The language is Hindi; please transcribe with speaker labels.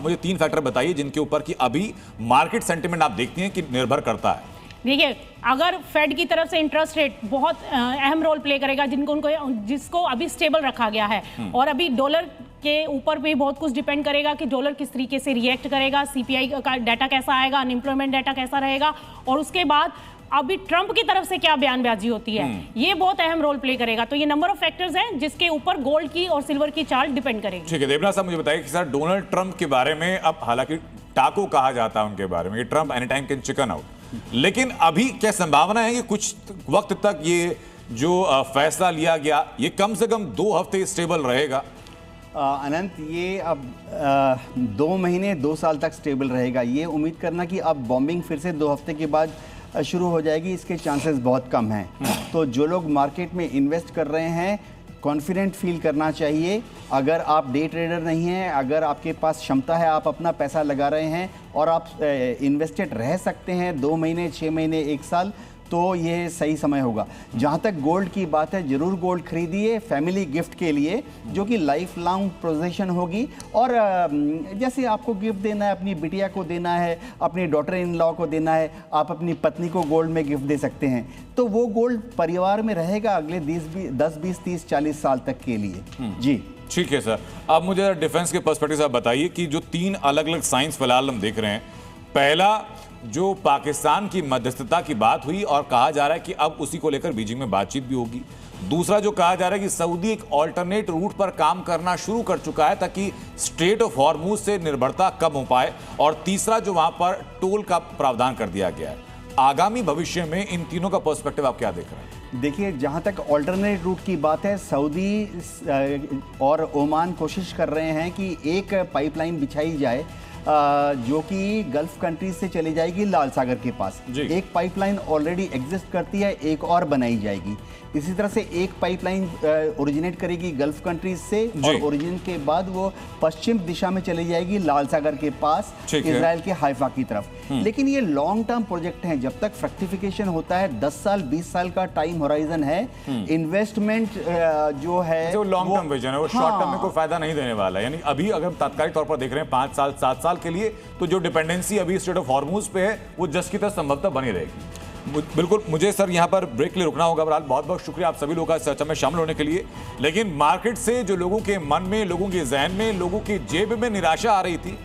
Speaker 1: मुझे 3 फैक्टर बताइए जिनके ऊपर कि अभी मार्केट सेंटिमेंट आप देखती हैं कि निर्भर करता है।
Speaker 2: देखिए, अगर फेड की तरफ से इंटरेस्ट रेट बहुत अहम रोल प्ले करेगा, जिसको अभी स्टेबल रखा गया है, और अभी डॉलर के ऊपर भी बहुत कुछ डिपेंड करेगा कि डॉलर किस तरीके से रिएक्ट करेगा, सीपीआई का डाटा कैसा आएगा, अनएम्प्लॉयमेंट डाटा कैसा रहेगा, और उसके बाद अभी ट्रंप की तरफ से क्या बयानबाजी होती है, ये बहुत अहम रोल प्ले करेगा। तो ये नंबर ऑफ फैक्टर्स हैं जिसके ऊपर गोल्ड की और सिल्वर की चार्ट डिपेंड करेगी।
Speaker 1: ठीक है देवनाथ साहब, मुझे बताइए कि सर डोनाल्ड ट्रंप के बारे में अब हालांकि टाको कहा जाता है उनके बारे में कि Trump any time can chicken out, लेकिन अभी क्या संभावना है कि कुछ वक्त तक ये जो फैसला लिया गया ये कम से कम 2 हफ्ते स्टेबल रहेगा?
Speaker 3: अनंत, ये अब 2 महीने 2 साल तक स्टेबल रहेगा। ये उम्मीद करना कि अब बॉम्बिंग फिर से 2 हफ्ते के बाद शुरू हो जाएगी, इसके चांसेस बहुत कम हैं। तो जो लोग मार्केट में इन्वेस्ट कर रहे हैं, कॉन्फिडेंट फील करना चाहिए। अगर आप डे ट्रेडर नहीं हैं, अगर आपके पास क्षमता है, आप अपना पैसा लगा रहे हैं और आप इन्वेस्टेड रह सकते हैं 2 महीने, 6 महीने, 1 साल, तो ये सही समय होगा। जहाँ तक गोल्ड की बात है, ज़रूर गोल्ड खरीदिए फैमिली गिफ्ट के लिए, जो कि लाइफ लॉन्ग पोजीशन होगी। और जैसे आपको गिफ्ट देना है, अपनी बिटिया को देना है, अपनी डॉटर इन लॉ को देना है, आप अपनी पत्नी को गोल्ड में गिफ्ट दे सकते हैं। तो वो गोल्ड परिवार में रहेगा अगले 10, 20, 30, 40 साल तक के लिए। जी
Speaker 1: ठीक है सर। अब मुझे डिफेंस के पर्सपेक्टिव से आप बताइए कि जो 3 अलग अलग साइंस फिलहाल हम देख रहे हैं, पहला जो पाकिस्तान की मध्यस्थता की बात हुई और कहा जा रहा है कि अब उसी को लेकर बीजिंग में बातचीत भी होगी। दूसरा जो कहा जा रहा है कि सऊदी एक ऑल्टरनेट रूट पर काम करना शुरू कर चुका है ताकि स्ट्रेट ऑफ हॉर्मुज से निर्भरता कम हो पाए। और तीसरा जो वहां पर टोल का प्रावधान कर दिया गया है। आगामी भविष्य में इन तीनों का पर्सपेक्टिव आप क्या देख रहे हैं?
Speaker 3: देखिए, जहाँ तक ऑल्टरनेट रूट की बात है, सऊदी और ओमान कोशिश कर रहे हैं कि एक पाइपलाइन बिछाई जाए जो कि गल्फ कंट्रीज से चली जाएगी लाल सागर के पास। एक पाइपलाइन ऑलरेडी एग्जिस्ट करती है, एक और बनाई जाएगी। इसी तरह से एक पाइपलाइन ओरिजिनेट करेगी गल्फ कंट्रीज से, और ओरिजिन के बाद वो पश्चिम दिशा में चली जाएगी लाल सागर के पास, इजराइल के हाइफा की तरफ। लेकिन ये लॉन्ग टर्म प्रोजेक्ट हैं, जब तक फ्रक्टिफिकेशन होता है 10 साल 20 साल का टाइम होराइजन है। इन्वेस्टमेंट जो है
Speaker 1: जो लॉन्ग टर्म विजन है वो शॉर्ट टर्म में कोई फायदा नहीं देने वाला है। यानी अभी अगर तात्कालिक तौर पर देख रहे हैं 5 साल 7 साल के लिए, तो जो डिपेंडेंसी अभी स्टेट ऑफ हॉर्मुज पे है वो जस की तरह संभवतः बनी रहेगी। बिल्कुल, मुझे सर यहाँ पर ब्रेक के लिए रुकना होगा। बहरहाल बहुत बहुत शुक्रिया आप सभी लोगों का चर्चा में शामिल होने के लिए। लेकिन मार्केट से जो लोगों के मन में, लोगों के जहन में, लोगों की जेब में निराशा आ रही थी,